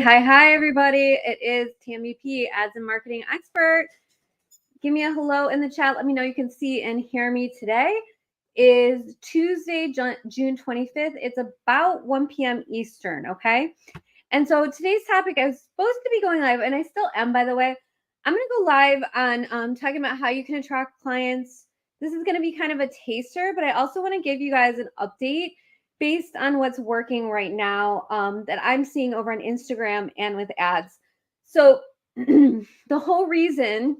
Hi, everybody. It is Tammy P, ads and marketing expert. Give me a hello in the chat. Let me know you can see and hear me. Today is Tuesday, June 25th. It's about 1 p.m. Eastern, okay? And so today's topic, I was supposed to be going live, and I still am, by the way. I'm going to go live on talking about how you can attract clients. This is going to be kind of a taster, but I also want to give you guys an update based on what's working right now that I'm seeing over on Instagram and with ads. So the whole reason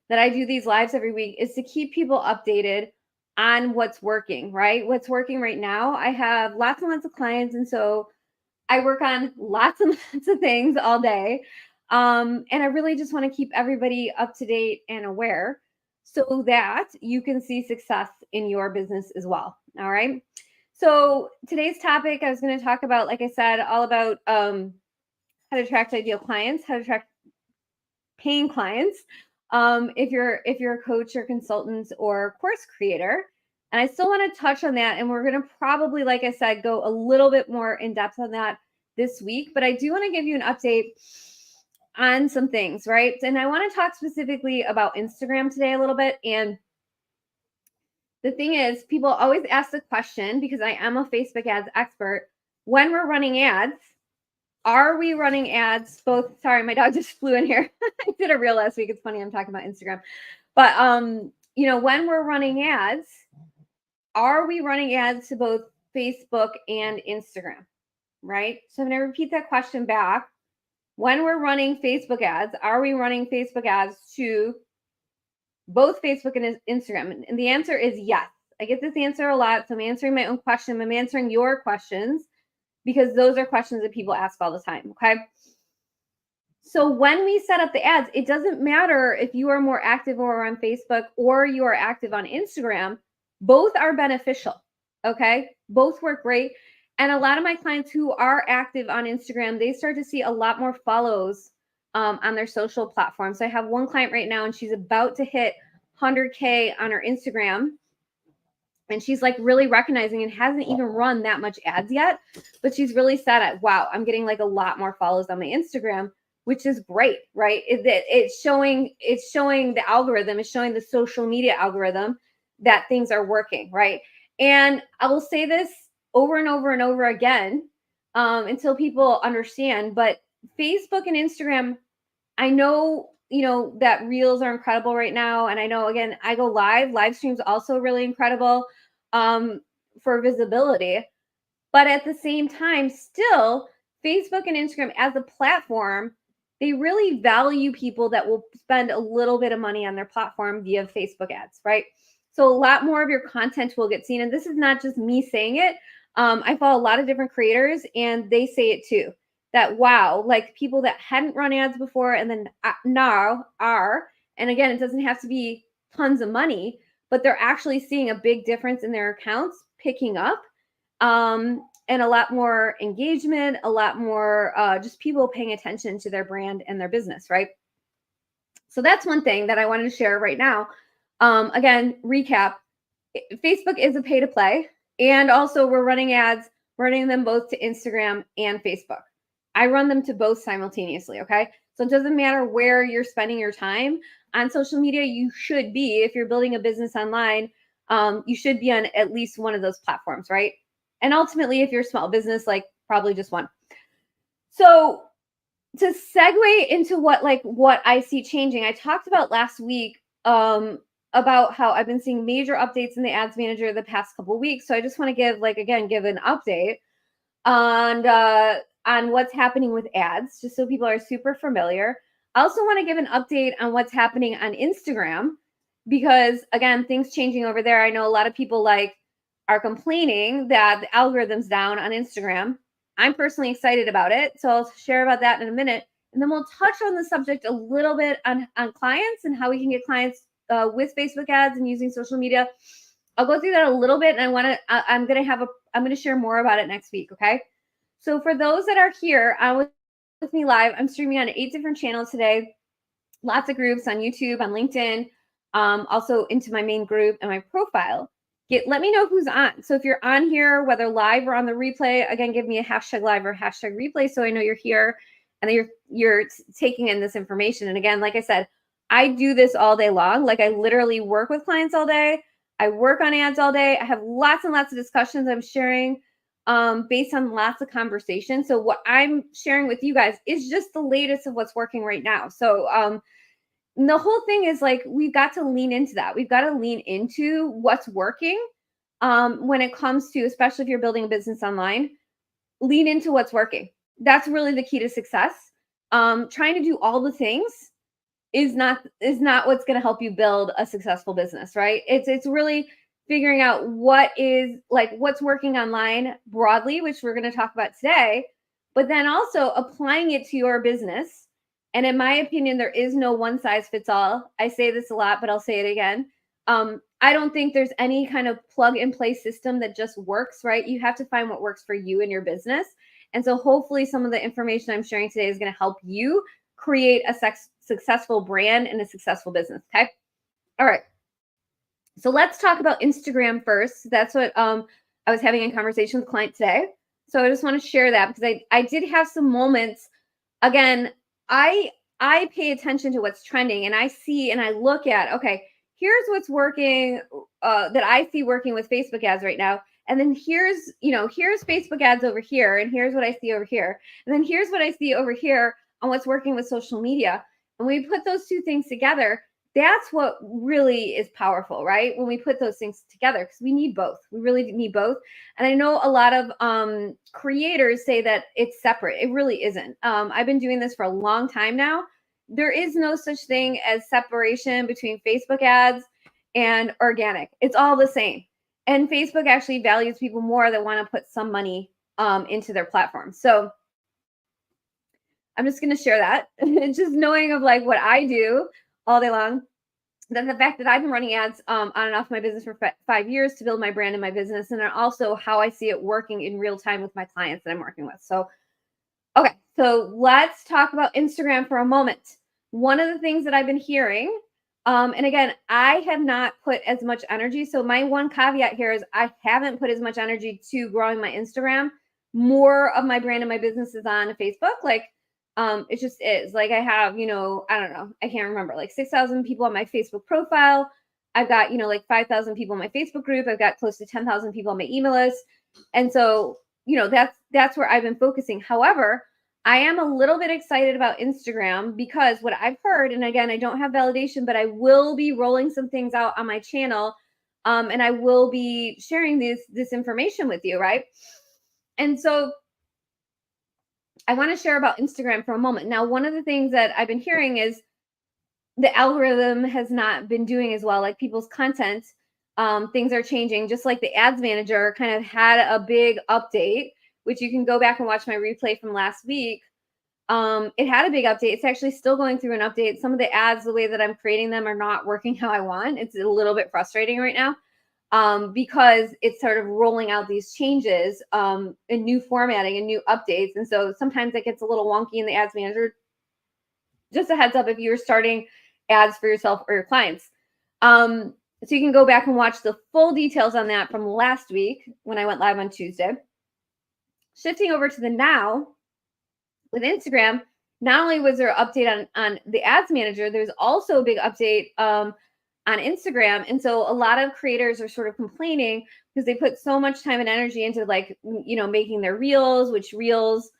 that I do these lives every week is to keep people updated on what's working, right? What's working right now. I have lots and lots of clients, and so I work on lots and lots of things all day. And I really just want to keep everybody up to date and aware so that you can see success in your business as well. All right. So today's topic, I was going to talk about, like I said, all about how to attract ideal clients, how to attract paying clients. If you're a coach or consultant or course creator. And I still want to touch on that. And we're going to probably, like I said, go a little bit more in depth on that this week. But I do want to give you an update on some things, right? And I want to talk specifically about Instagram today a little bit. And the thing is, people always ask the question, because I am a Facebook ads expert, when we're running ads, are we running ads both? Sorry, my dog just flew in here. I did a reel last week. It's funny, I'm talking about Instagram. But when we're running ads, are we running ads to both Facebook and Instagram? Right? So I'm going to repeat that question back. When we're running Facebook ads, are we running Facebook ads to both Facebook and Instagram? And the answer is yes. I get this answer a lot. So I'm answering my own question. I'm answering your questions because those are questions that people ask all the time. Okay. So when we set up the ads, it doesn't matter if you are more active over on Facebook or you are active on Instagram. Both are beneficial. Okay. Both work great. And a lot of my clients who are active on Instagram, they start to see a lot more follows on their social platforms. So I have one client right now, and she's about to hit 100K on her Instagram. And she's like really recognizing and hasn't even run that much ads yet. But she's really set at, wow, I'm getting like a lot more follows on my Instagram, which is great, right? It's showing the algorithm, it's showing the social media algorithm that things are working, right? And I will say this over and over and over again until people understand. But Facebook and Instagram, I know, that reels are incredible right now. And I know, again, I go live streams also really incredible for visibility. But at the same time, still, Facebook and Instagram as a platform, they really value people that will spend a little bit of money on their platform via Facebook ads, right? So a lot more of your content will get seen. And this is not just me saying it. I follow a lot of different creators, and they say it too, that, wow, like people that hadn't run ads before and then now are. And again, it doesn't have to be tons of money, but they're actually seeing a big difference in their accounts picking up. And a lot more engagement, a lot more just people paying attention to their brand and their business, right? So that's one thing that I wanted to share right now. Again, recap, Facebook is a pay to play, and also we're running ads, running them both to Instagram and Facebook. I run them to both simultaneously, okay? So it doesn't matter where you're spending your time on social media. You should be, if you're building a business online, you should be on at least one of those platforms, right? And ultimately, if you're a small business, like probably just one. So to segue into what I see changing, I talked about last week about how I've been seeing major updates in the ads manager the past couple of weeks. So I just want to give an update on what's happening with ads, just so people are super familiar. I also want to give an update on what's happening on Instagram, because again, things changing over there. I know a lot of people are complaining that the algorithm's down on Instagram. I'm personally excited about it, so I'll share about that in a minute. And then we'll touch on the subject a little bit on clients and how we can get clients with Facebook ads and using social media. I'll go through that a little bit, and I'm going to share more about it next week. Okay. So for those that are here with me live, I'm streaming on 8 different channels today, lots of groups on YouTube, on LinkedIn, also into my main group and my profile. let me know who's on. So if you're on here, whether live or on the replay, again, give me a hashtag live or hashtag replay so I know you're here and that you're taking in this information. And again, like I said, I do this all day long. Like I literally work with clients all day. I work on ads all day. I have lots and lots of discussions I'm sharing based on lots of conversations. So what I'm sharing with you guys is just the latest of what's working right now. So the whole thing is like, we've got to lean into that. We've got to lean into what's working when it comes to, especially if you're building a business online, lean into what's working. That's really the key to success. Trying to do all the things is not what's going to help you build a successful business, right? It's really figuring out what's working online broadly, which we're going to talk about today, but then also applying it to your business. And in my opinion, there is no one size fits all. I say this a lot, but I'll say it again. I don't think there's any kind of plug and play system that just works, right? You have to find what works for you and your business. And so hopefully some of the information I'm sharing today is going to help you create a successful brand and a successful business. Okay. All right. So let's talk about Instagram first. That's what I was having a conversation with a client today. So I just want to share that because I did have some moments. Again, I pay attention to what's trending and I see and I look at, okay, here's what's working that I see working with Facebook ads right now. And then here's Facebook ads over here. And here's what I see over here. And then here's what I see over here on what's working with social media. And we put those two things together. That's what really is powerful, right? When we put those things together, because we need both. We really need both. And I know a lot of creators say that it's separate. It really isn't. I've been doing this for a long time now. There is no such thing as separation between Facebook ads and organic. It's all the same. And Facebook actually values people more that want to put some money into their platform. So I'm just going to share that. Just knowing of like what I do all day long. Then the fact that I've been running ads on and off my business for 5 years to build my brand and my business. And then also how I see it working in real time with my clients that I'm working with. So, okay. So let's talk about Instagram for a moment. One of the things that I've been hearing, and again, I have not put as much energy. So my one caveat here is I haven't put as much energy to growing my Instagram. More of my brand and my business is on Facebook. Like, it just is. Like I have, I don't know, I can't remember, like 6,000 people on my Facebook profile. I've got, like 5,000 people in my Facebook group. I've got close to 10,000 people on my email list. And so, that's where I've been focusing. However, I am a little bit excited about Instagram because what I've heard, and again, I don't have validation, but I will be rolling some things out on my channel. And I will be sharing this information with you, right? And so I want to share about Instagram for a moment. Now, one of the things that I've been hearing is the algorithm has not been doing as well. Like people's content, things are changing. Just like the ads manager kind of had a big update, which you can go back and watch my replay from last week. It had a big update. It's actually still going through an update. Some of the ads, the way that I'm creating them, are not working how I want. It's a little bit frustrating right now. Because it's sort of rolling out these changes and new formatting and new updates. And so sometimes it gets a little wonky in the ads manager. Just a heads up if you're starting ads for yourself or your clients. So you can go back and watch the full details on that from last week when I went live on Tuesday. Shifting over to the now with Instagram, not only was there an update on the ads manager, there's also a big update on Instagram. And so a lot of creators are sort of complaining because they put so much time and energy into like, making their reels, which reels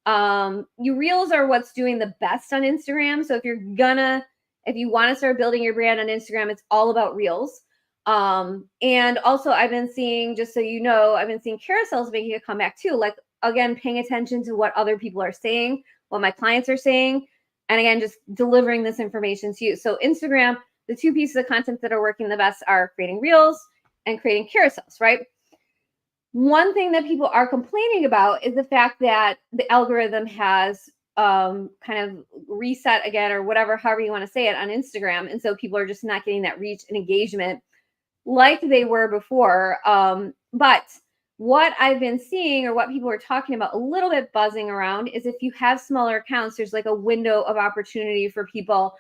are what's doing the best on Instagram. So if you want to start building your brand on Instagram, it's all about reels. And also I've been seeing, just so you know, I've been seeing carousels making a comeback too. Like, again, paying attention to what other people are saying, what my clients are saying. And again, just delivering this information to you. So Instagram, the two pieces of content that are working the best are creating reels and creating carousels, right? One thing that people are complaining about is the fact that the algorithm has kind of reset again, or whatever, however you want to say it, on Instagram. And so people are just not getting that reach and engagement like they were before. But what I've been seeing, or what people are talking about a little bit buzzing around, is if you have smaller accounts, there's like a window of opportunity for people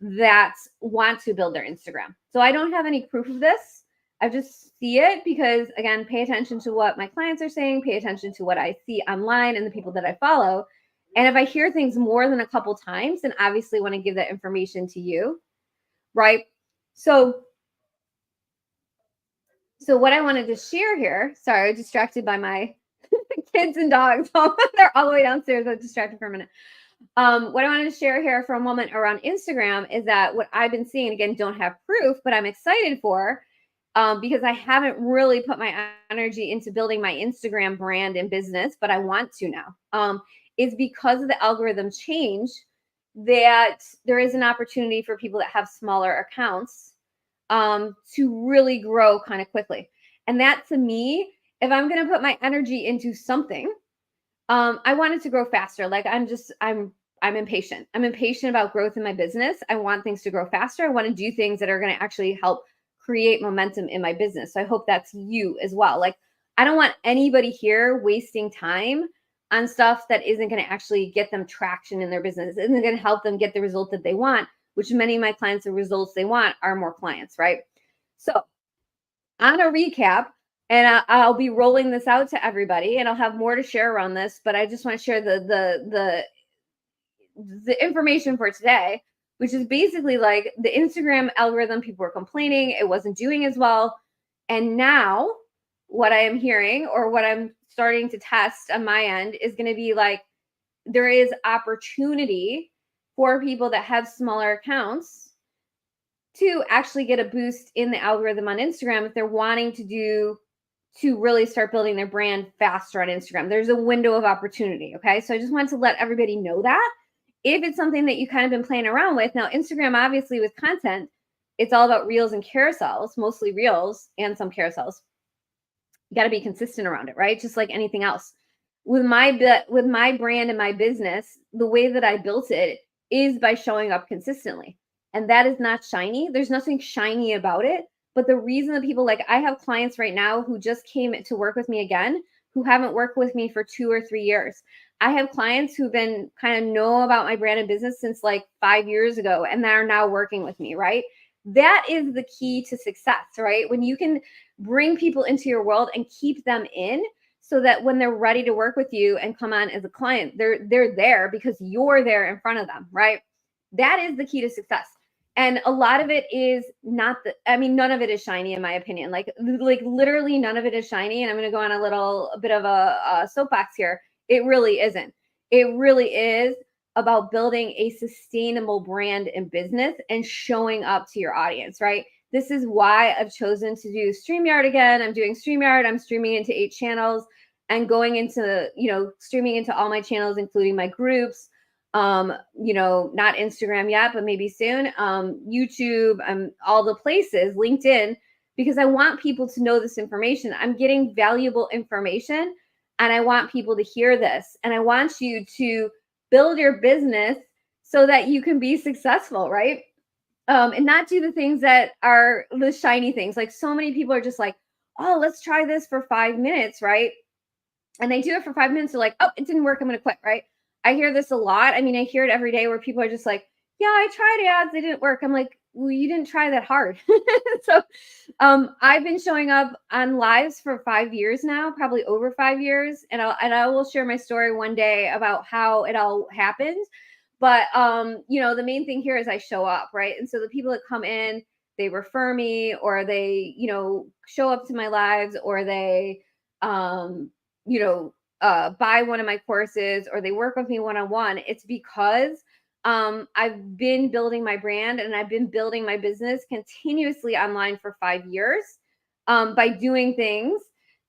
that want to build their Instagram. So I don't have any proof of this. I just see it because, again, pay attention to what my clients are saying, pay attention to what I see online and the people that I follow. And if I hear things more than a couple times, then obviously I want to give that information to you, right? So what I wanted to share here, sorry, I was distracted by my kids and dogs. They're all the way downstairs. I was distracted for a minute. What I wanted to share here for a moment around Instagram is that what I've been seeing, again, don't have proof, but I'm excited for, because I haven't really put my energy into building my Instagram brand and business, but I want to now, is because of the algorithm change, that there is an opportunity for people that have smaller accounts to really grow kind of quickly. And that, to me, if I'm going to put my energy into something, I want it to grow faster. Like I'm impatient. I'm impatient about growth in my business. I want things to grow faster. I want to do things that are going to actually help create momentum in my business. So I hope that's you as well. Like I don't want anybody here wasting time on stuff that isn't going to actually get them traction in their business, isn't going to help them get the result that they want, which many of my clients, the results they want are more clients, right? So on a recap, and I'll be rolling this out to everybody, and I'll have more to share around this, but I just want to share the information for today, which is basically like the Instagram algorithm. People were complaining it wasn't doing as well, and now what I am hearing, or what I'm starting to test on my end, is going to be like there is opportunity for people that have smaller accounts to actually get a boost in the algorithm on Instagram if they're wanting to really start building their brand faster on Instagram. There's a window of opportunity. Okay. So I just wanted to let everybody know that if it's something that you kind of been playing around with. Now, Instagram, obviously with content, it's all about reels and carousels, mostly reels and some carousels. You got to be consistent around it, right? Just like anything else. With my brand and my business, the way that I built it is by showing up consistently. And that is not shiny. There's nothing shiny about it. But the reason that people, like, I have clients right now who just came to work with me again, who haven't worked with me for 2 or 3 years. I have clients who've been kind of know about my brand and business since like 5 years ago, and they're now working with me, right? That is the key to success, right? When you can bring people into your world and keep them in, so that when they're ready to work with you and come on as a client, they're there because you're there in front of them, right? That is the key to success. And a lot of it is not none of it is shiny, in my opinion. Like literally none of it is shiny. And I'm going to go on a bit of a soapbox here. It really isn't. It really is about building a sustainable brand and business and showing up to your audience, right? This is why I've chosen to do StreamYard again. I'm doing StreamYard. I'm streaming into 8 channels and going into, streaming into all my channels, including my groups. Not Instagram yet, but maybe soon. YouTube, all the places, LinkedIn, because I want people to know this information. I'm getting valuable information and I want people to hear this. And I want you to build your business so that you can be successful, right? And not do the things that are the shiny things. Like so many people are just like, oh, let's try this for 5 minutes, right? And they do it for 5 minutes. They're like, oh, it didn't work. I'm going to quit, right? I hear this a lot. I mean, I hear it every day where people are just like, yeah, I tried ads. They didn't work. I'm like, well, you didn't try that hard. So I've been showing up on lives for 5 years now, probably over 5 years. And I will share my story one day about how it all happened. But, the main thing here is I show up, right? And so the people that come in, they refer me, or they, show up to my lives, or they, buy one of my courses, or they work with me one-on-one. It's because I've been building my brand and I've been building my business continuously online for 5 years by doing things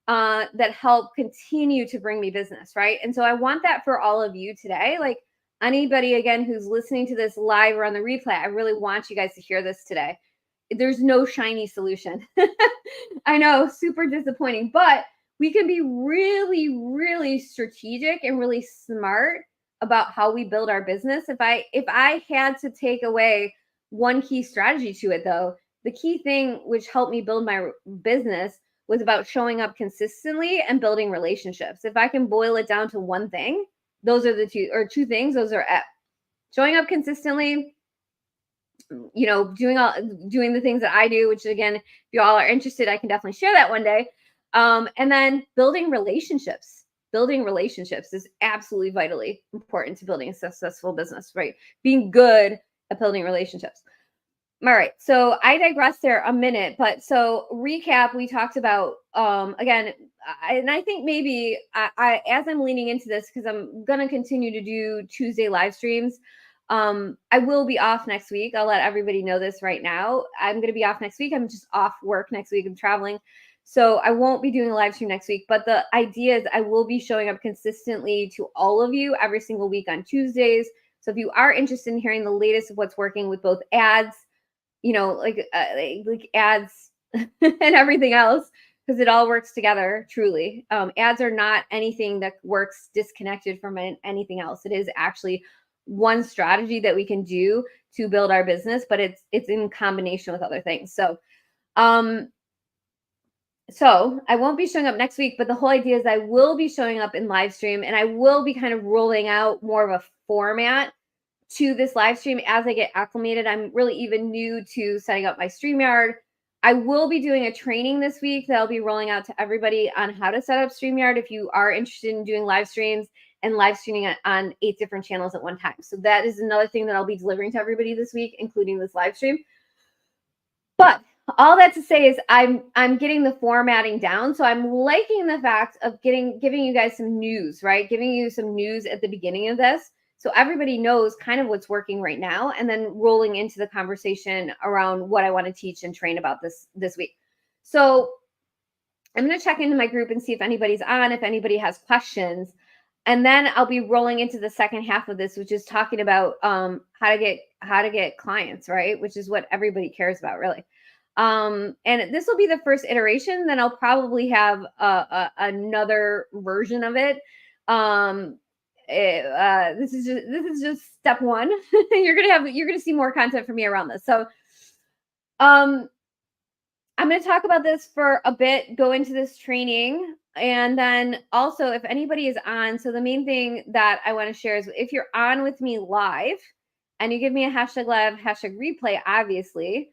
that help continue to bring me business, right? And so I want that for all of you today. Like anybody, again, who's listening to this live or on the replay, I really want you guys to hear this today. There's no shiny solution. I know, super disappointing, but we can be really, really strategic and really smart about how we build our business. If I had to take away one key strategy to it, though, the key thing which helped me build my business was about showing up consistently and building relationships. If I can boil it down to one thing, those are the two things. Those are showing up consistently doing the things that I do, which again, if you all are interested, I can definitely share that one day. And then building relationships. Building relationships is absolutely vitally important to building a successful business, right? Being good at building relationships. All right. So I digressed there a minute, but so recap, we talked about, again, and I think maybe as I'm leaning into this, because I'm going to continue to do Tuesday live streams. I will be off next week. I'll let everybody know this right now. I'm going to be off next week. I'm just off work next week. I'm traveling. So I won't be doing a live stream next week, but the idea is I will be showing up consistently to all of you every single week on Tuesdays. So if you are interested in hearing the latest of what's working with both ads, like ads and everything else, because it all works together, truly. Ads are not anything that works disconnected from anything else. It is actually one strategy that we can do to build our business, but it's in combination with other things. So I won't be showing up next week, but the whole idea is I will be showing up in live stream, and I will be kind of rolling out more of a format to this live stream as I get acclimated. I'm really even new to setting up my StreamYard. I will be doing a training this week that I'll be rolling out to everybody on how to set up StreamYard if you are interested in doing live streams and live streaming on 8 different channels at one time. So that is another thing that I'll be delivering to everybody this week, including this live stream. But all that to say is I'm getting the formatting down. So I'm liking the fact of giving you guys some news, right? Giving you some news at the beginning of this, so everybody knows kind of what's working right now, and then rolling into the conversation around what I want to teach and train about this week. So I'm going to check into my group and see if anybody's on, if anybody has questions. And then I'll be rolling into the second half of this, which is talking about how to get clients, right? Which is what everybody cares about, really. And this will be the first iteration. Then I'll probably have another version of it. This is just step one. you're gonna see more content from me around this. So I'm going to talk about this for a bit, go into this training, and then also if anybody is on, so the main thing that I want to share is if you're on with me live and you give me a hashtag live, hashtag replay, obviously,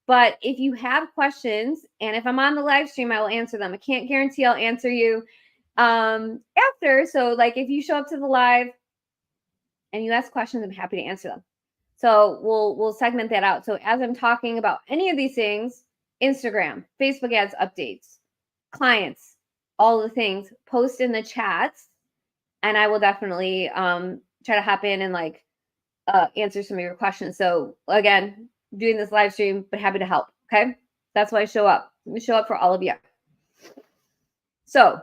but if you have questions and if I'm on the live stream, I will answer them. I can't guarantee I'll answer you after. So like if you show up to the live and you ask questions, I'm happy to answer them. So we'll segment that out. So as I'm talking about any of these things, Instagram, Facebook ads updates, clients, all the things, post in the chats, and I will definitely try to hop in and like answer some of your questions. So again, doing this live stream, but happy to help. Okay, that's why I show up. I show up for all of you. So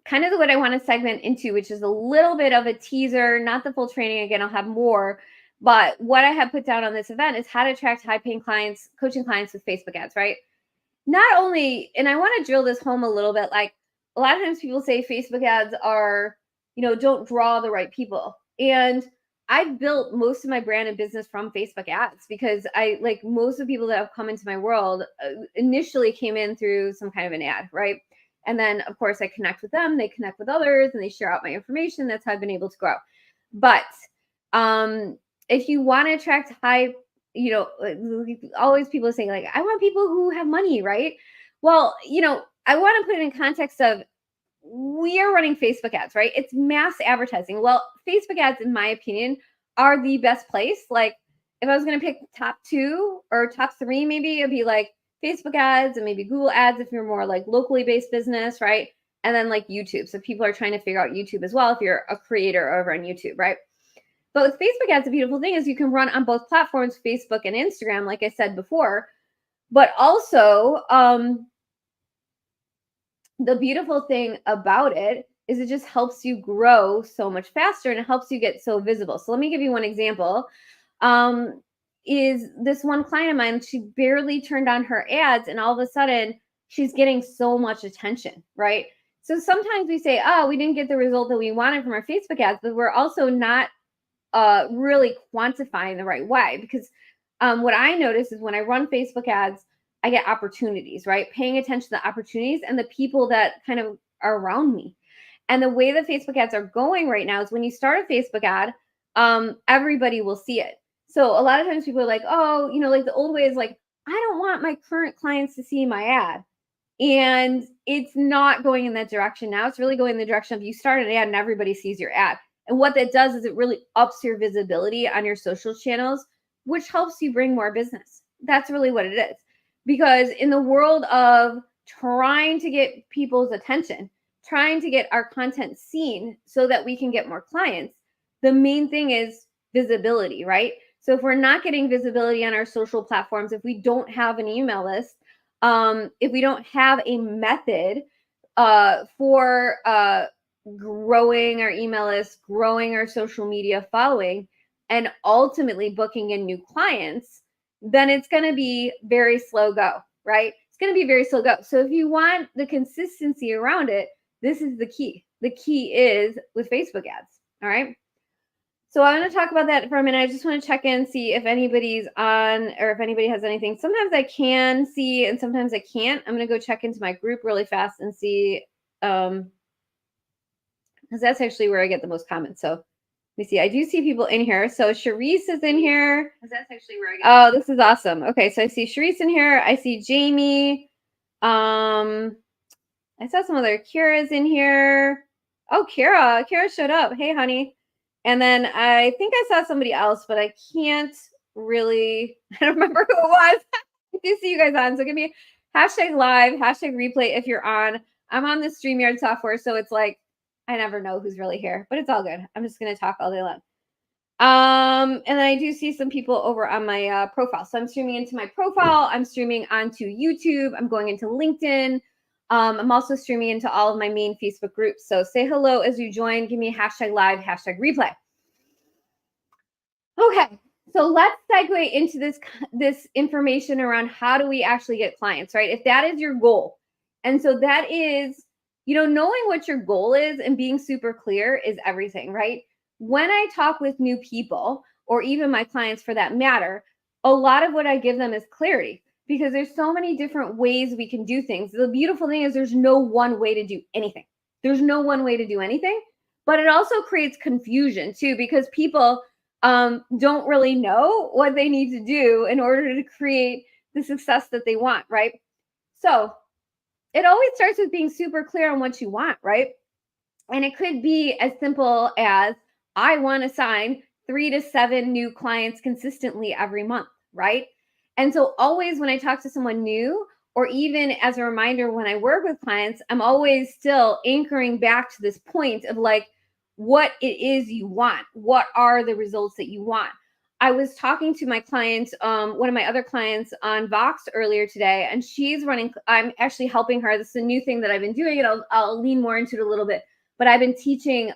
kind of what I want to segment into, which is a little bit of a teaser, not the full training. Again, I'll have more. But what I have put down on this event is how to attract high-paying clients, coaching clients with Facebook ads, right? Not only, and I want to drill this home a little bit, like a lot of times people say Facebook ads are, don't draw the right people. And I've built most of my brand and business from Facebook ads because I, like most of the people that have come into my world initially came in through some kind of an ad, right? And then, of course, I connect with them, they connect with others, and they share out my information. That's how I've been able to grow. But if you want to attract high, always people saying like, I want people who have money, right? Well, I want to put it in context of we are running Facebook ads, right? It's mass advertising. Well, Facebook ads, in my opinion, are the best place. Like if I was going to pick top 2 or top 3, maybe it'd be like Facebook ads and maybe Google ads if you're more like locally based business, right? And then like YouTube. So people are trying to figure out YouTube as well if you're a creator over on YouTube, right? But with Facebook ads, the beautiful thing is you can run on both platforms, Facebook and Instagram, like I said before. But also, the beautiful thing about it is it just helps you grow so much faster and it helps you get so visible. So let me give you one example. Is this one client of mine, she barely turned on her ads and all of a sudden she's getting so much attention, right? So sometimes we say, oh, we didn't get the result that we wanted from our Facebook ads, but we're also not really quantifying the right way, because what I notice is when I run Facebook ads, I get opportunities, right? Paying attention to the opportunities and the people that kind of are around me. And the way that Facebook ads are going right now is when you start a Facebook ad, everybody will see it. So a lot of times people are like, oh, like the old way is like, I don't want my current clients to see my ad. And it's not going in that direction now. It's really going in the direction of you start an ad and everybody sees your ad. And what that does is it really ups your visibility on your social channels, which helps you bring more business. That's really what it is. Because in the world of trying to get people's attention, trying to get our content seen so that we can get more clients, the main thing is visibility, right? So if we're not getting visibility on our social platforms, if we don't have an email list, if we don't have a method for growing our email list, growing our social media following, and ultimately booking in new clients, then it's going to be very slow go, right? It's going to be very slow go. So if you want the consistency around it, this is the key. The key is with Facebook ads. All right. So I want to talk about that for a minute. I just want to check in, see if anybody's on or if anybody has anything. Sometimes I can see and sometimes I can't. I'm going to go check into my group really fast and see, because that's actually where I get the most comments. So let me see. I do see people in here. So Sharice is in here. That's actually where I get. Oh, this is awesome. Okay, so I see Sharice in here. I see Jamie. I saw some other Kira's in here. Oh, Kira showed up. Hey, honey. And then I think I saw somebody else, but I can't really, I don't remember who it was. I do see you guys on. So give me hashtag live, hashtag replay if you're on. I'm on the StreamYard software, so it's like, I never know who's really here, but it's all good. I'm just going to talk all day long. And then I do see some people over on my profile. So I'm streaming into my profile. I'm streaming onto YouTube. I'm going into LinkedIn. I'm also streaming into all of my main Facebook groups. So say hello as you join. Give me a hashtag live, hashtag replay. Okay, so let's segue into this information around how do we actually get clients, right? If that is your goal. And so that is, knowing what your goal is and being super clear is everything, right? When I talk with new people, or even my clients for that matter, a lot of what I give them is clarity because there's so many different ways we can do things. The beautiful thing is there's no one way to do anything. There's no one way to do anything, but it also creates confusion too because people don't really know what they need to do in order to create the success that they want, right? So it always starts with being super clear on what you want, right? And it could be as simple as I want to sign 3 to 7 new clients consistently every month, right? And so always when I talk to someone new, or even as a reminder when I work with clients, I'm always still anchoring back to this point of like what it is you want. What are the results that you want? I was talking to my client, one of my other clients on Vox earlier today, and I'm actually helping her. This is a new thing that I've been doing, and I'll lean more into it a little bit. But I've been teaching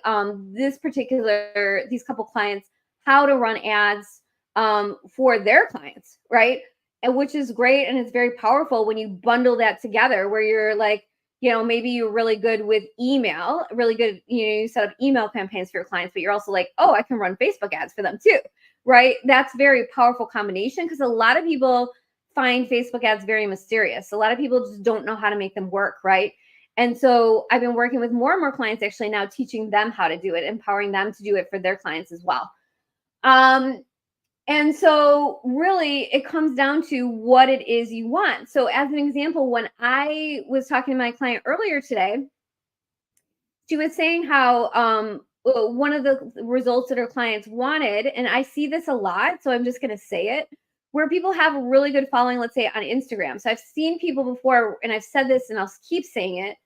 these couple clients how to run ads for their clients, right? And which is great, and it's very powerful when you bundle that together, where you're like, maybe you're really good with email, really good, you set up email campaigns for your clients, but you're also like, oh, I can run Facebook ads for them too, right? That's very powerful combination because a lot of people find Facebook ads very mysterious. A lot of people just don't know how to make them work, right? And so I've been working with more and more clients actually now, teaching them how to do it, empowering them to do it for their clients as well. And so really it comes down to what it is you want. So as an example, when I was talking to my client earlier today, she was saying how one of the results that her clients wanted, and I see this a lot, so I'm just going to say it, where people have a really good following, let's say on Instagram. So I've seen people before, and I've said this and I'll keep saying it,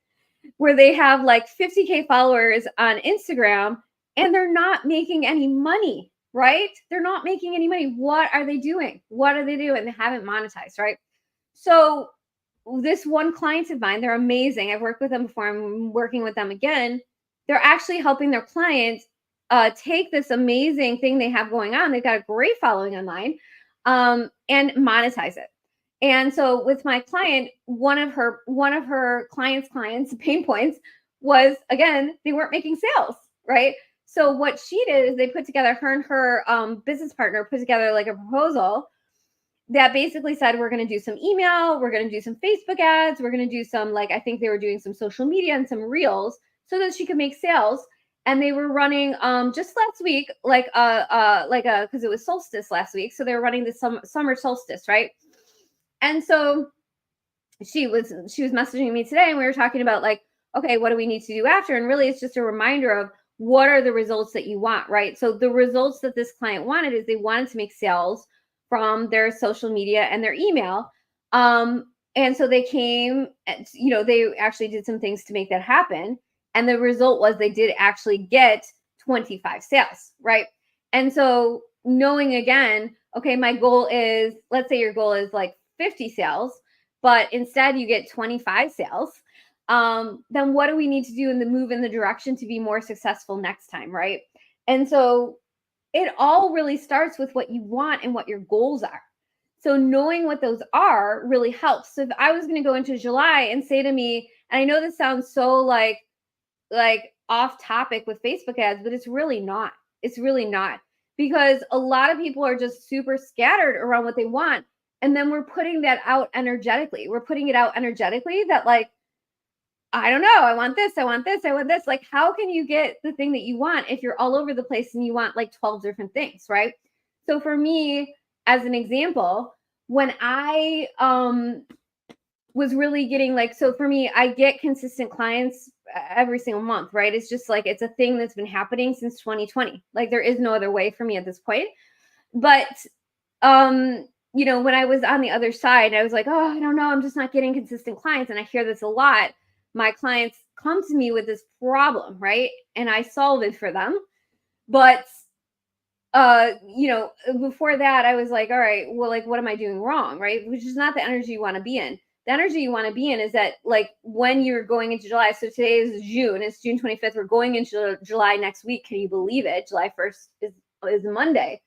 where they have like 50K followers on Instagram and they're not making any money, right? They're not making any money. What are they doing? What are they doing? They haven't monetized, right? So this one client of mine, they're amazing. I've worked with them before. I'm working with them again. They're actually helping their clients take this amazing thing they have going on. They've got a great following online and monetize it. And so with my client, one of her clients' pain points was, again, they weren't making sales, right? So what she did is they put together, her and her business partner put together like a proposal that basically said, we're going to do some email, we're going to do some Facebook ads, we're going to do some, like, I think they were doing some social media and some reels so that she could make sales. and they were running just last week, because it was solstice last week, so they were running the summer solstice, right? And so she was messaging me today, and we were talking about like, okay, what do we need to do after? And really, it's just a reminder of what are the results that you want, right? So the results that this client wanted is they wanted to make sales from their social media and their email. And so they came, they actually did some things to make that happen. And the result was they did actually get 25 sales, right? And so knowing again, okay, my goal is, let's say your goal is like 50 sales, but instead you get 25 sales, then what do we need to do in the move in the direction to be more successful next time, right? And so it all really starts with what you want and what your goals are. So knowing what those are really helps. So if I was going to go into July and say to me, and I know this sounds so like off topic with Facebook ads, but it's really not. It's really not, because a lot of people are just super scattered around what they want. And then we're putting that out energetically. We're putting it out energetically that like, I don't know, I want this, I want this, I want this. Like, how can you get the thing that you want if you're all over the place and you want like 12 different things, right? So for me, as an example, when I was really getting like, so for me, I get consistent clients every single month, right? It's just like, it's a thing that's been happening since 2020. Like there is no other way for me at this point. But when I was on the other side, I was like, oh, I don't know, I'm just not getting consistent clients. And I hear this a lot. My clients come to me with this problem, right? And I solve it for them. But before that, I was like, all right, well, like, what am I doing wrong, right? Which is not the energy you want to be in. The energy you want to be in is that, like, when you're going into July, so today is June, it's June 25th, we're going into July next week. Can you believe it? July 1st is Monday.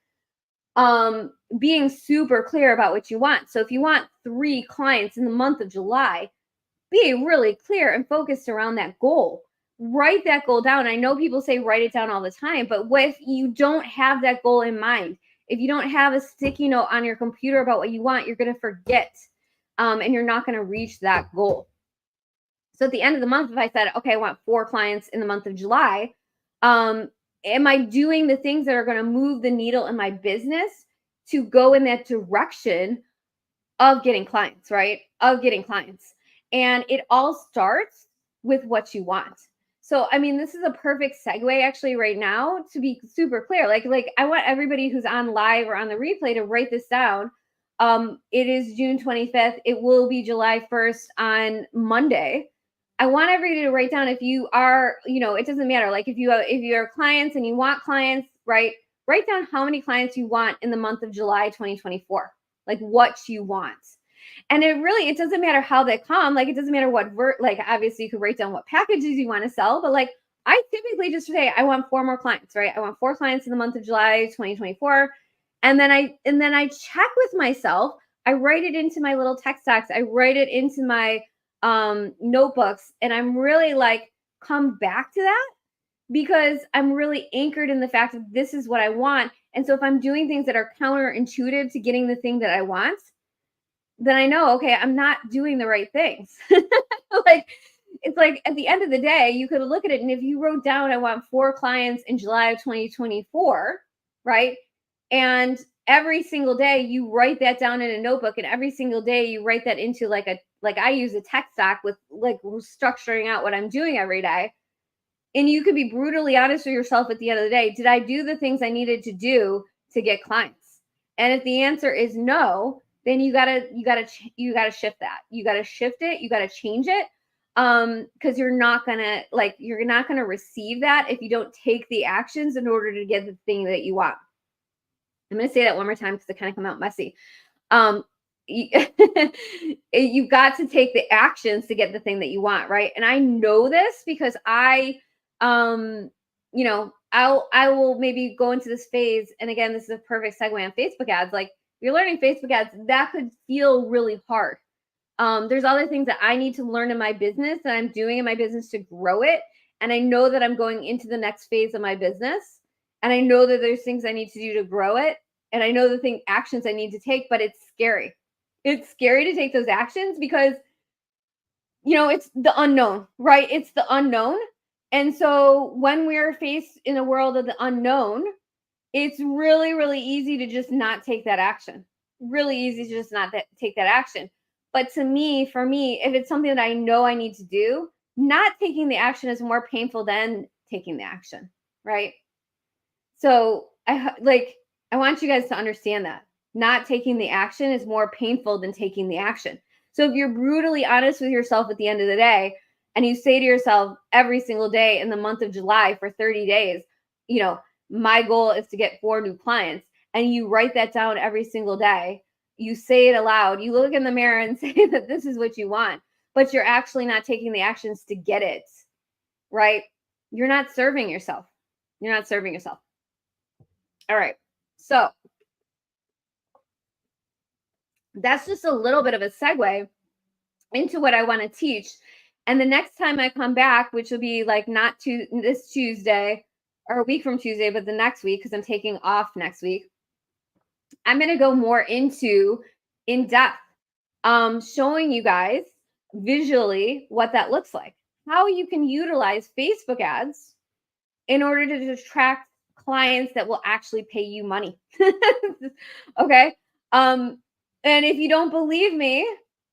Being super clear about what you want. So if you want 3 clients in the month of July, be really clear and focused around that goal. Write that goal down. I know people say write it down all the time, but if you don't have that goal in mind, if you don't have a sticky note on your computer about what you want, you're going to forget, and you're not going to reach that goal. So at the end of the month, if I said, okay, I want 4 clients in the month of July, am I doing the things that are going to move the needle in my business to go in that direction of getting clients, right? Of getting clients. And it all starts with what you want. So, I mean, this is a perfect segue actually right now to be super clear. Like I want everybody who's on live or on the replay to write this down. It is June 25th. It will be July 1st on Monday. I want everybody to write down, if you are, it doesn't matter. Like if you are clients and you want clients, right? Write down how many clients you want in the month of July 2024. Like what you want. And it doesn't matter how they come. Like it doesn't matter what obviously you could write down what packages you want to sell, but like I typically just today, I want 4 more clients, right? I want 4 clients in the month of July 2024. And then I check with myself. I write it into my little text docs. I write it into my notebooks, and I'm really like, come back to that, because I'm really anchored in the fact that this is what I want. And so if I'm doing things that are counterintuitive to getting the thing that I want, then I know, okay, I'm not doing the right things. It's like at the end of the day, you could look at it, and if you wrote down, I want 4 clients in July of 2024, right? And every single day you write that down in a notebook, and every single day you write that into like I use a text doc with like structuring out what I'm doing every day. And you could be brutally honest with yourself at the end of the day. Did I do the things I needed to do to get clients? And if the answer is no, then you gotta shift that. You gotta shift it. You gotta change it. Because you're not gonna receive that if you don't take the actions in order to get the thing that you want. I'm gonna say that one more time because it kind of come out messy. You've got to take the actions to get the thing that you want, right? And I know this because I will maybe go into this phase. And again, this is a perfect segue on Facebook ads. Like, if you're learning Facebook ads, that could feel really hard. There's other things that I need to learn in my business that I'm doing in my business to grow it. And I know that I'm going into the next phase of my business. And I know that there's things I need to do to grow it. And I know the actions I need to take, but it's scary. It's scary to take those actions because, it's the unknown, right? It's the unknown. And so when we're faced in a world of the unknown, it's really, really easy to just not take that action. Really easy to just not take that action. But to me, for me, if it's something that I know I need to do, not taking the action is more painful than taking the action, right? So I want you guys to understand that not taking the action is more painful than taking the action. So if you're brutally honest with yourself at the end of the day, and you say to yourself every single day in the month of July for 30 days, you know, my goal is to get 4 new clients, and you write that down every single day, you say it aloud, you look in the mirror and say that this is what you want, but you're actually not taking the actions to get it, right? You're not serving yourself. You're not serving yourself. All right. So that's just a little bit of a segue into what I want to teach. And the next time I come back, which will be like not to this Tuesday or a week from Tuesday, but the next week, because I'm taking off next week, I'm going to go more into in depth, showing you guys visually what that looks like, how you can utilize Facebook ads in order to attract clients that will actually pay you money. Okay. And if you don't believe me,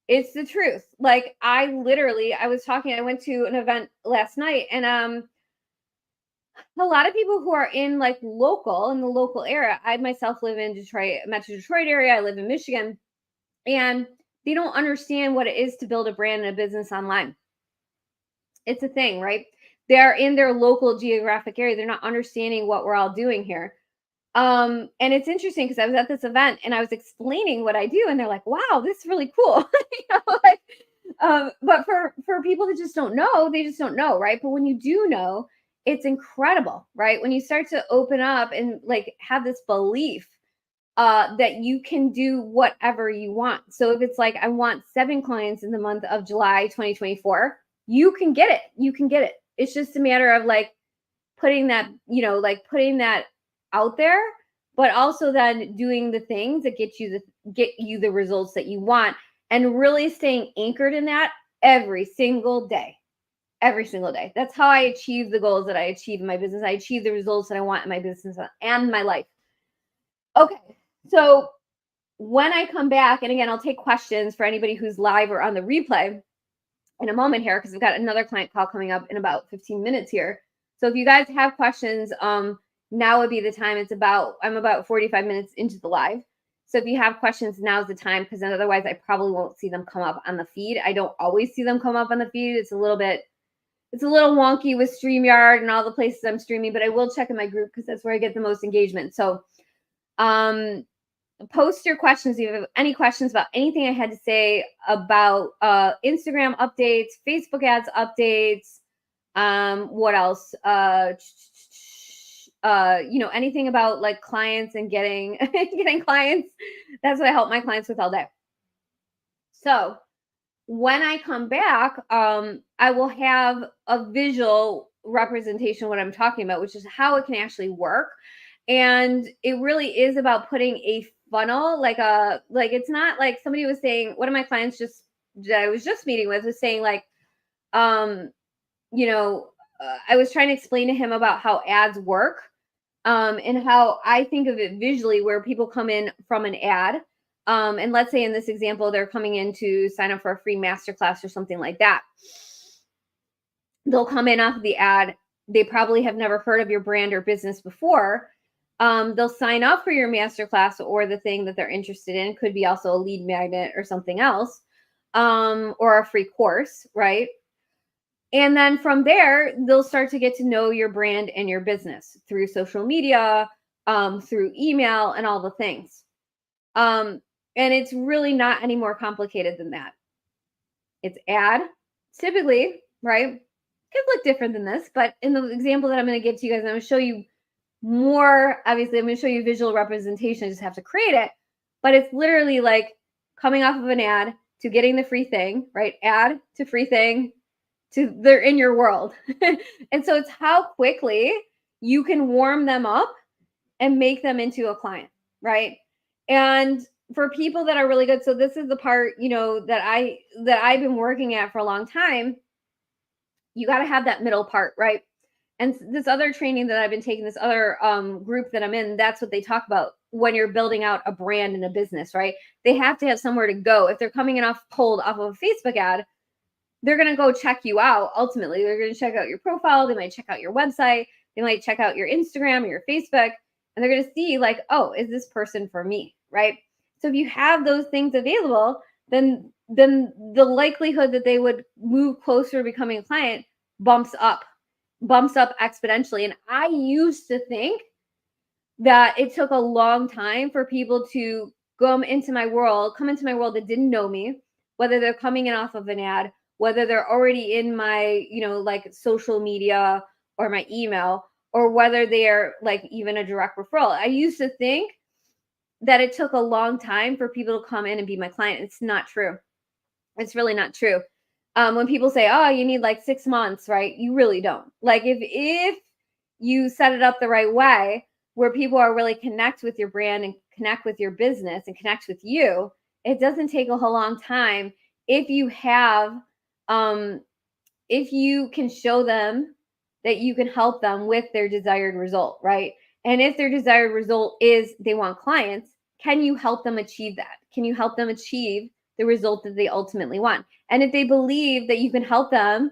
it's the truth. Like I went to an event last night, and a lot of people who are in like in the local area. I myself live in Detroit, Metro Detroit area. I live in Michigan, and they don't understand what it is to build a brand and a business online. It's a thing, right? They're in their local geographic area. They're not understanding what we're all doing here. And it's interesting because I was at this event and I was explaining what I do, and they're like, "Wow, this is really cool." But for people that just don't know, they just don't know, right? But when you do know, it's incredible, right? When you start to open up and like have this belief that you can do whatever you want. So if it's like I want 7 clients in the month of July 2024, you can get it. You can get it. It's just a matter of like putting that, putting that out there, but also then doing the things that get you the results that you want, and really staying anchored in that every single day. Every single day. That's how I achieve the goals that I achieve in my business. I achieve the results that I want in my business and my life. Okay. So when I come back, and again, I'll take questions for anybody who's live or on the replay in a moment here, because we've got another client call coming up in about 15 minutes here. So if you guys have questions, now would be the time. I'm about 45 minutes into the live. So if you have questions, now's the time, because then otherwise I probably won't see them come up on the feed. I don't always see them come up on the feed. It's a little wonky with StreamYard and all the places I'm streaming, but I will check in my group because that's where I get the most engagement. So post your questions if you have any questions about anything I had to say about Instagram updates, Facebook ads updates, what else, anything about like clients and getting getting clients. That's what I help my clients with all day. So when I come back, I will have a visual representation of what I'm talking about, which is how it can actually work. And it really is about putting a funnel, like it's not like somebody was saying, one of my clients that I was just meeting with was saying like, I was trying to explain to him about how ads work, and how I think of it visually, where people come in from an ad. And let's say in this example, they're coming in to sign up for a free masterclass or something like that. They'll come in off of the ad. They probably have never heard of your brand or business before. They'll sign up for your masterclass or the thing that they're interested in. Could be also a lead magnet or something else, or a free course, right? And then from there, they'll start to get to know your brand and your business through social media, through email, and all the things. And it's really not any more complicated than that. It's ad, typically, right? Could look different than this, but in the example that I'm going to give to you guys, I'm going to show you more. Obviously, I'm going to show you visual representation. I just have to create it. But it's literally like coming off of an ad to getting the free thing, right? Ad to free thing to they're in your world. And so it's how quickly you can warm them up and make them into a client, right? And for people that are really good, so this is the part, that I've been working at for a long time. you got to have that middle part, right? And this other training that I've been taking, this other group that I'm in, that's what they talk about when you're building out a brand and a business, right? They have to have somewhere to go. If they're coming in cold off of a Facebook ad, they're going to go check you out. Ultimately, they're going to check out your profile. They might check out your website. They might check out your Instagram or your Facebook, and they're going to see like, oh, is this person for me, right? So if you have those things available, then the likelihood that they would move closer to becoming a client bumps up exponentially. And I used to think that it took a long time for people to come into my world that didn't know me, whether they're coming in off of an ad, whether they're already in my, like social media or my email, or whether they're like even a direct referral. I used to think that it took a long time for people to come in and be my client. It's not true. It's really not true. When people say, oh, you need like 6 months, right? You really don't. Like if you set it up the right way, where people are really connect with your brand and connect with your business and connect with you, it doesn't take a whole long time if you have, if you can show them that you can help them with their desired result, right? And if their desired result is they want clients, can you help them achieve that? Can you help them achieve the result that they ultimately want? And if they believe that you can help them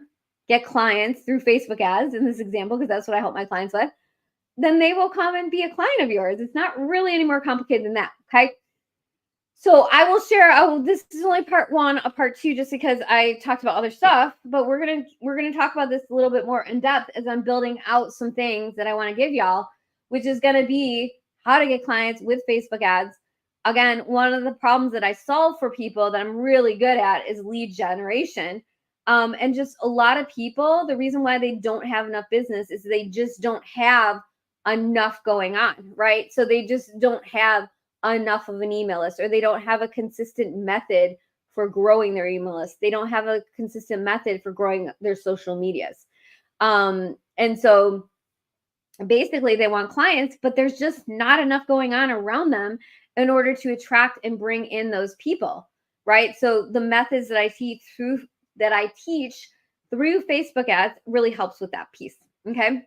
get clients through Facebook ads, in this example, because that's what I help my clients with, then they will come and be a client of yours. It's not really any more complicated than that. Okay. So I will share. This is only part 1 of part 2, just because I talked about other stuff. But we're gonna talk about this a little bit more in depth as I'm building out some things that I want to give y'all, which is gonna be how to get clients with Facebook ads. Again, one of the problems that I solve for people that I'm really good at is lead generation. And just a lot of people, the reason why they don't have enough business is they just don't have enough going on, right? So they just don't have enough of an email list, or they don't have a consistent method for growing their email list. They don't have a consistent method for growing their social medias. And so basically they want clients, but there's just not enough going on around them in order to attract and bring in those people, right? So the methods that I teach through Facebook ads really helps with that piece. Okay.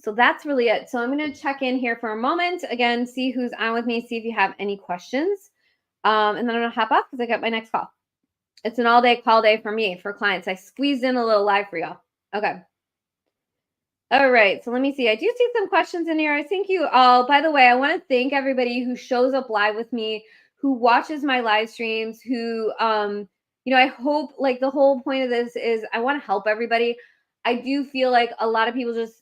So that's really it. So I'm going to check in here for a moment. Again, see who's on with me, see if you have any questions. And then I'm going to hop off because I got my next call. It's an all-day call day for me, for clients. I squeezed in a little live for y'all. Okay. All right. So let me see. I do see some questions in here. I thank you all. By the way, I want to thank everybody who shows up live with me, who watches my live streams, who, I hope, like, the whole point of this is I want to help everybody. I do feel like a lot of people just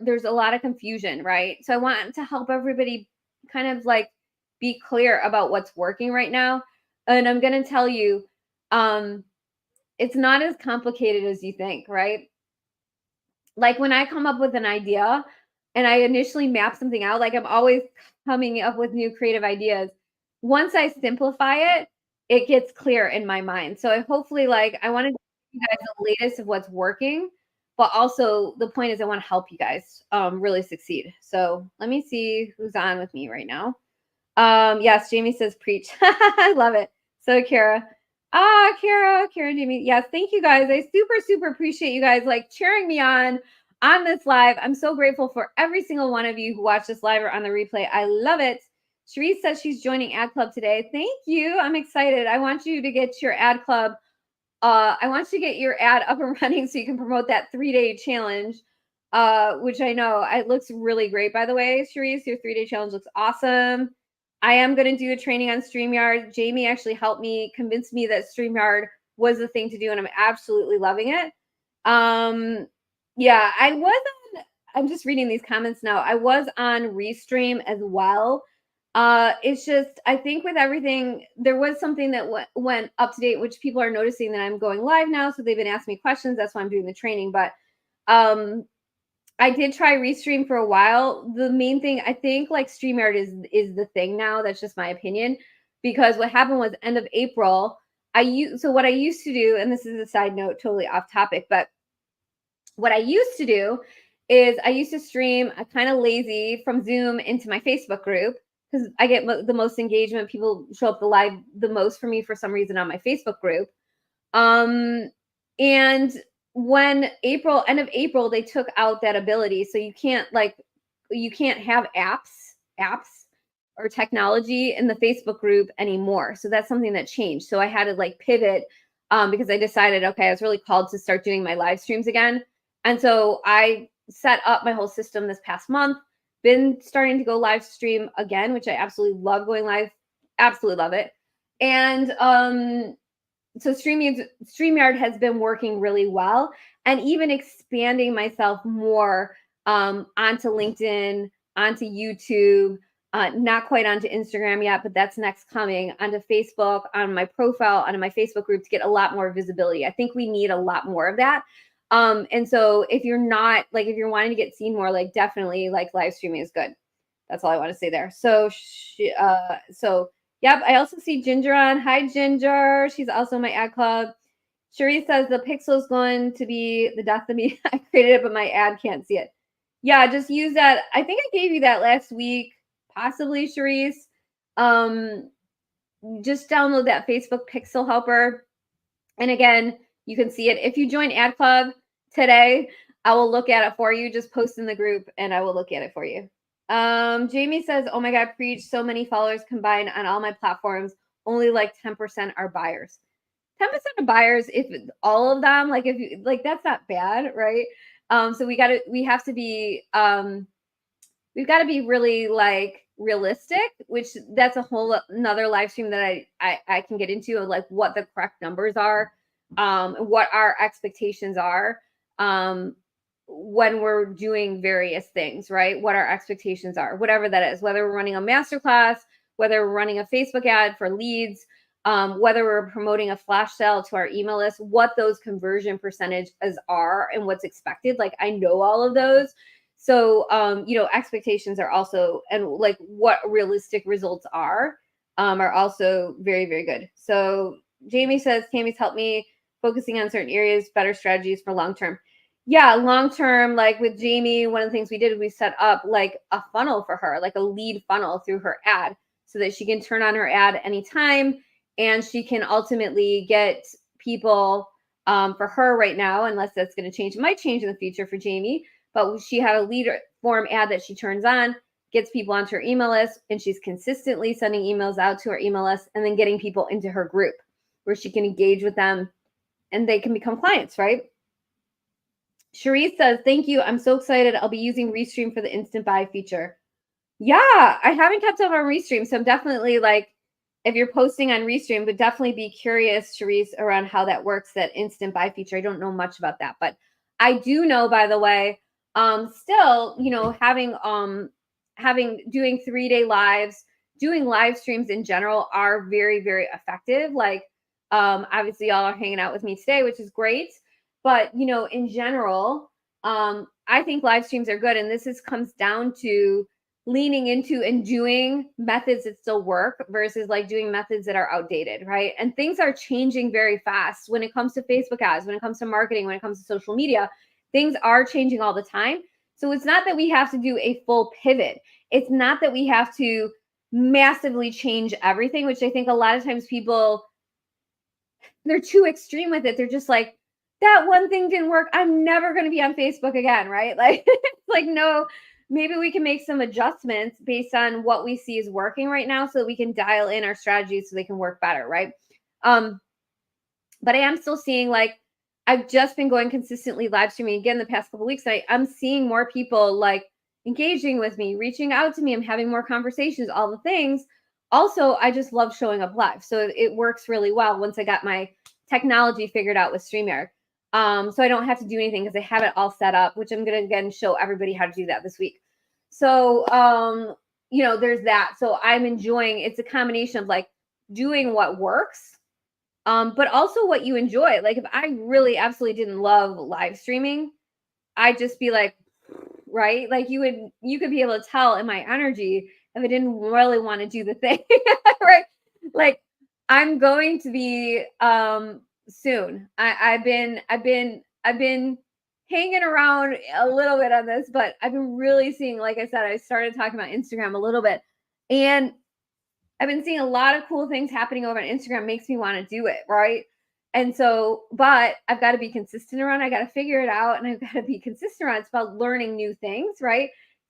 there's a lot of confusion, right? So I want to help everybody kind of like be clear about what's working right now. And I'm going to tell you, it's not as complicated as you think, right? Like when I come up with an idea and I initially map something out, like I'm always coming up with new creative ideas. Once I simplify it, it gets clear in my mind. So I hopefully, like, I want to give you guys the latest of what's working, but also the point is I want to help you guys really succeed. So let me see who's on with me right now. Yes, Jamie says preach. I love it. So Kara. Kara, Jamie. Yes, thank you guys. I super appreciate you guys like cheering me on this live. I'm so grateful for every single one of you who watched this live or on the replay. I love it. Cherise says she's joining Ad Club today. Thank you. I'm excited. I want you to get your Ad Club. I want you to get your ad up and running so you can promote that 3-day challenge, which I know it looks really great, by the way. Cherise, your 3-day challenge looks awesome. I am going to do a training on StreamYard. Jamie actually helped me, convince me that StreamYard was the thing to do, and I'm absolutely loving it. Yeah, I'm just reading these comments now. I was on Restream as well. It's just, I think with everything, there was something that went up to date, which people are noticing that I'm going live now. So they've been asking me questions. That's why I'm doing the training. But I did try Restream for a while. The main thing, I think, like StreamYard is the thing now. That's just my opinion, because what happened was end of April. So what I used to do, and this is a side note, totally off topic, but what I used to do is I used to stream kind of lazy from Zoom into my Facebook group, because I get the most engagement. People show up the most for me for some reason on my Facebook group. And end of April, they took out that ability. So you can't have apps or technology in the Facebook group anymore. So that's something that changed. So I had to like pivot because I decided, okay, I was really called to start doing my live streams again. And so I set up my whole system this past month, been starting to go live stream again, which I absolutely love going live. Absolutely love it. And so StreamYard has been working really well, and even expanding myself more onto LinkedIn, onto YouTube, not quite onto Instagram yet, but that's next coming, onto Facebook, on my profile, onto my Facebook group to get a lot more visibility. I think we need a lot more of that. And so if you're wanting to get seen more, like definitely like live streaming is good. That's all I want to say there. So, yep. I also see Ginger on. Hi, Ginger. She's also in my ad club. Cherie says the pixel is going to be the death of me. I created it, but my ad can't see it. Yeah, just use that. I think I gave you that last week, possibly, Cherise. Just download that Facebook Pixel Helper. And again, you can see it. If you join Ad Club today, I will look at it for you. Just post in the group and I will look at it for you. Jamie says, oh my God, preach, so many followers combined on all my platforms. Only like 10% are buyers. 10% of buyers, if all of them, like if you like, that's not bad, right? So we've got to be really like realistic, which that's a whole another live stream that I can get into, of like what the correct numbers are, what our expectations are, when we're doing various things, right? What our expectations are, whatever that is, whether we're running a masterclass, whether we're running a Facebook ad for leads, whether we're promoting a flash sale to our email list, what those conversion percentages are and what's expected. Like I know all of those. So, expectations are also, and like what realistic results are also very, very good. So Jamie says, Tammy's helped me focusing on certain areas, better strategies for long-term. Yeah, long-term, like with Jamie, one of the things we did, we set up like a funnel for her, like a lead funnel through her ad so that she can turn on her ad anytime and she can ultimately get people for her right now, unless that's going to change. It might change in the future for Jamie, but she had a lead form ad that she turns on, gets people onto her email list, and she's consistently sending emails out to her email list and then getting people into her group where she can engage with them and they can become clients, right? Cherise says, thank you. I'm so excited. I'll be using Restream for the instant buy feature. Yeah, I haven't kept up on Restream. So I'm definitely like, if you're posting on Restream, but definitely be curious, Cherise, around how that works, that instant buy feature. I don't know much about that, but I do know, by the way, still, doing 3-day lives, doing live streams in general are very, very effective. Like, obviously y'all are hanging out with me today, which is great. But, in general, I think live streams are good. And this comes down to leaning into and doing methods that still work versus like doing methods that are outdated, right? And things are changing very fast when it comes to Facebook ads, when it comes to marketing, when it comes to social media. Things are changing all the time. So it's not that we have to do a full pivot. It's not that we have to massively change everything, which I think a lot of times people, they're too extreme with it. They're just like, that one thing didn't work, I'm never going to be on Facebook again, right? Like, it's like, no, maybe we can make some adjustments based on what we see is working right now so that we can dial in our strategies so they can work better, right? But I am still seeing, like, I've just been going consistently live streaming again the past couple of weeks. I'm seeing more people like engaging with me, reaching out to me. I'm having more conversations, all the things. Also, I just love showing up live. So it works really well once I got my technology figured out with StreamYard. So I don't have to do anything because I have it all set up, which I'm going to again show everybody how to do that this week. So, there's that. So I'm enjoying, it's a combination of like doing what works, but also what you enjoy. Like if I really absolutely didn't love live streaming, I'd just be like, right? Like you could be able to tell in my energy if I didn't really want to do the thing, right? Like I'm going to be soon. I've been hanging around a little bit on this, but I've been really seeing, like I said, I started talking about Instagram a little bit, and I've been seeing a lot of cool things happening over on Instagram. Makes me want to do it, right? And so, but I've got to be consistent around it. I got to figure it out and I've got to be consistent around it. It's about learning new things, right?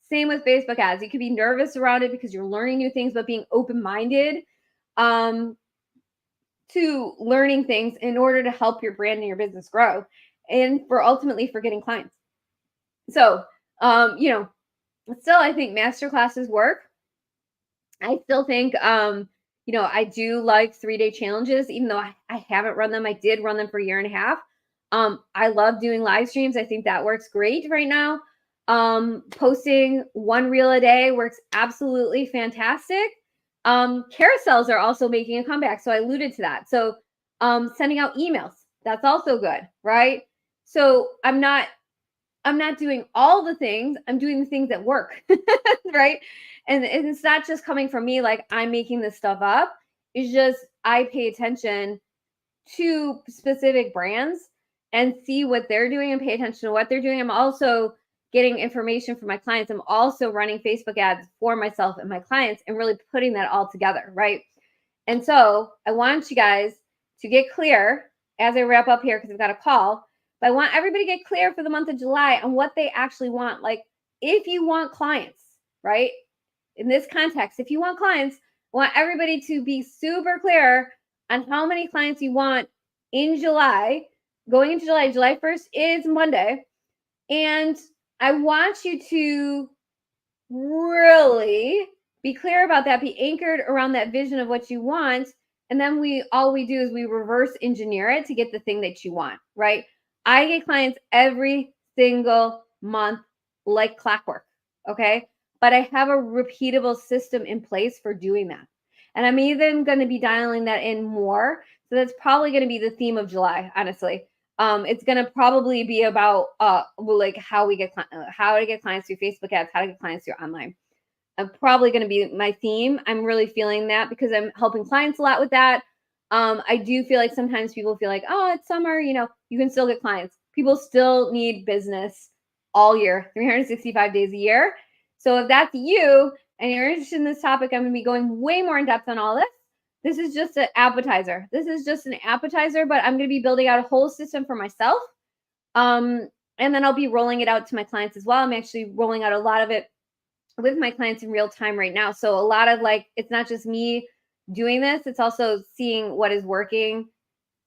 Same with Facebook ads. You could be nervous around it because you're learning new things, but being open-minded to learning things in order to help your brand and your business grow and for ultimately for getting clients. So, still I think master classes work. I still think, I do like 3-day challenges, even though I haven't run them. I did run them for a year and a half. I love doing live streams. I think that works great right now. Posting one reel a day works absolutely fantastic. Carousels are also making a comeback. So I alluded to that. So sending out emails, that's also good, right? So I'm not doing all the things. I'm doing the things that work, right? And it's not just coming from me like I'm making this stuff up. It's just I pay attention to specific brands and see what they're doing and pay attention to what they're doing. I'm also getting information from my clients. I'm also running Facebook ads for myself and my clients and really putting that all together, right? And so I want you guys to get clear as I wrap up here because I've got a call. But I want everybody to get clear for the month of July on what they actually want. Like, if you want clients, right? In this context, if you want clients, I want everybody to be super clear on how many clients you want in July. Going into July, July 1st is Monday. And I want you to really be clear about that, be anchored around that vision of what you want. And then all we do is we reverse engineer it to get the thing that you want, right? I get clients every single month like clockwork, okay? But I have a repeatable system in place for doing that. And I'm even going to be dialing that in more. So that's probably going to be the theme of July, honestly. It's going to probably be about like how to get clients through Facebook ads, how to get clients through online. I'm probably going to be my theme. I'm really feeling that because I'm helping clients a lot with that. I do feel like sometimes people feel like, oh, it's summer, you can still get clients. People still need business all year, 365 days a year. So if that's you and you're interested in this topic, I'm going to be going way more in depth on all this. This is just an appetizer. But I'm going to be building out a whole system for myself. And then I'll be rolling it out to my clients as well. I'm actually rolling out a lot of it with my clients in real time right now. So a lot of it's not just me doing this, it's also seeing what is working,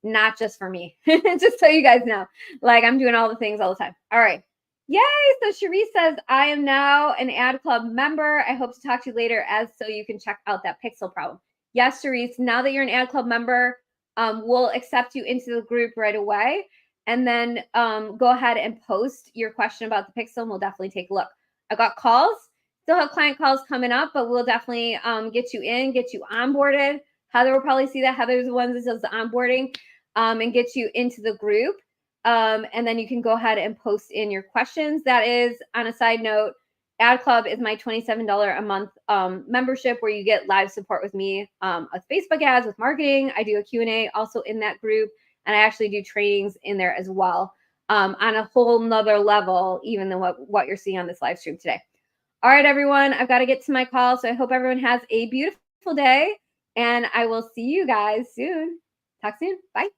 not just for me. Just so you guys know, I'm doing all the things all the time. All right. Yay. So Cherise says, I am now an ad club member. I hope to talk to you later so you can check out that pixel problem. Yes, Cherise, now that you're an ad club member, we'll accept you into the group right away. And then go ahead and post your question about the pixel and we'll definitely take a look. I got calls. Still have client calls coming up, but we'll definitely get you onboarded. Heather will probably see that. Heather's the one that does the onboarding and get you into the group. And then you can go ahead and post in your questions. That is, on a side note, Ad Club is my $27 a month membership where you get live support with me with Facebook ads, with marketing. I do a Q&A also in that group. And I actually do trainings in there as well on a whole nother level, even than what you're seeing on this live stream today. All right, everyone, I've got to get to my call. So I hope everyone has a beautiful day and I will see you guys soon. Talk soon. Bye.